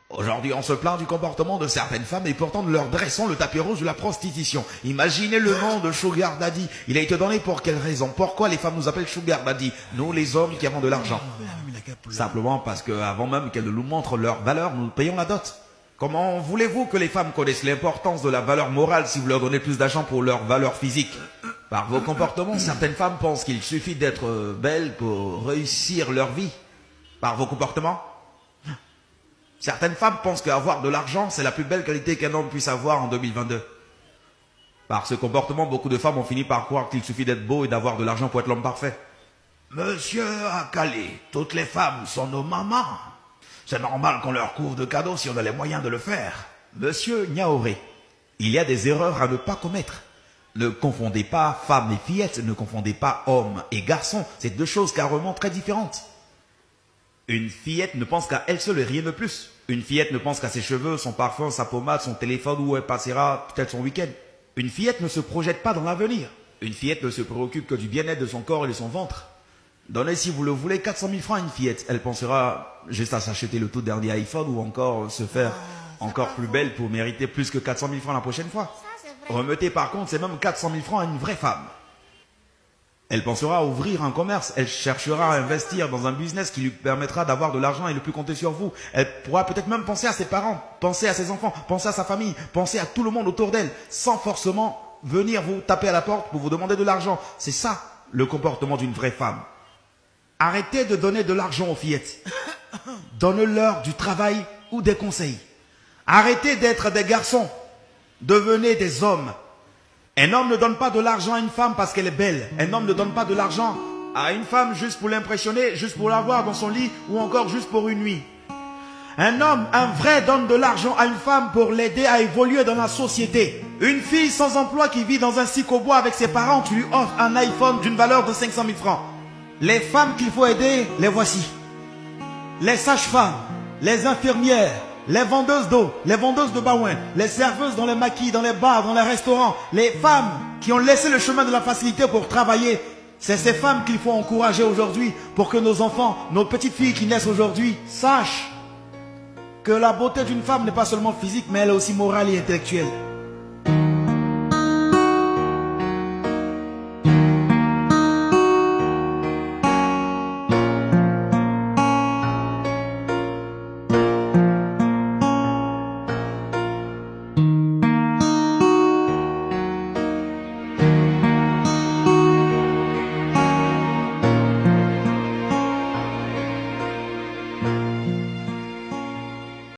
Aujourd'hui, on se plaint du comportement de certaines femmes et pourtant nous leur dressons le tapis rouge de la prostitution. Imaginez le nom de Sugar Daddy. Il a été donné pour quelle raison? Pourquoi les femmes nous appellent Sugar Daddy? Nous, les hommes qui avons de l'argent. Simplement parce qu'avant même qu'elles nous montrent leur valeur, nous payons la dot. Comment voulez-vous que les femmes connaissent l'importance de la valeur morale si vous leur donnez plus d'argent pour leur valeur physique? Par vos comportements, certaines femmes pensent qu'il suffit d'être belles pour réussir leur vie. Par vos comportements, certaines femmes pensent qu'avoir de l'argent, c'est la plus belle qualité qu'un homme puisse avoir en 2022. Par ce comportement, beaucoup de femmes ont fini par croire qu'il suffit d'être beau et d'avoir de l'argent pour être l'homme parfait. Monsieur Akali, toutes les femmes sont nos mamans. C'est normal qu'on leur couvre de cadeaux si on a les moyens de le faire. Monsieur Niaoré, il y a des erreurs à ne pas commettre. Ne confondez pas femmes et fillettes, ne confondez pas hommes et garçons. C'est deux choses carrément très différentes. Une fillette ne pense qu'à elle seule et rien de plus. Une fillette ne pense qu'à ses cheveux, son parfum, sa pommade, son téléphone où elle passera peut-être son week-end. Une fillette ne se projette pas dans l'avenir. Une fillette ne se préoccupe que du bien-être de son corps et de son ventre. Donnez, si vous le voulez, 400 000 francs à une fillette. Elle pensera juste à s'acheter le tout dernier iPhone ou encore se faire encore plus belle pour mériter plus que 400 000 francs la prochaine fois. Remettez par contre, c'est même 400 000 francs à une vraie femme. Elle pensera à ouvrir un commerce, elle cherchera à investir dans un business qui lui permettra d'avoir de l'argent et ne plus compter sur vous. Elle pourra peut-être même penser à ses parents, penser à ses enfants, penser à sa famille, penser à tout le monde autour d'elle, sans forcément venir vous taper à la porte pour vous demander de l'argent. C'est ça, le comportement d'une vraie femme. Arrêtez de donner de l'argent aux fillettes. Donnez-leur du travail ou des conseils. Arrêtez d'être des garçons. Devenez des hommes. Un homme ne donne pas de l'argent à une femme parce qu'elle est belle. Un homme ne donne pas de l'argent à une femme juste pour l'impressionner, juste pour l'avoir dans son lit ou encore juste pour une nuit. Un homme, un vrai, donne de l'argent à une femme pour l'aider à évoluer dans la société. Une fille sans emploi qui vit dans un psychobois avec ses parents, tu lui offres un iPhone d'une valeur de 500 000 francs. Les femmes qu'il faut aider, les voici. Les sages-femmes, les infirmières, les vendeuses d'eau, les vendeuses de baouin, les serveuses dans les maquis, dans les bars, dans les restaurants, les femmes qui ont laissé le chemin de la facilité pour travailler. C'est ces femmes qu'il faut encourager aujourd'hui pour que nos enfants, nos petites filles qui naissent aujourd'hui, sachent que la beauté d'une femme n'est pas seulement physique, mais elle est aussi morale et intellectuelle.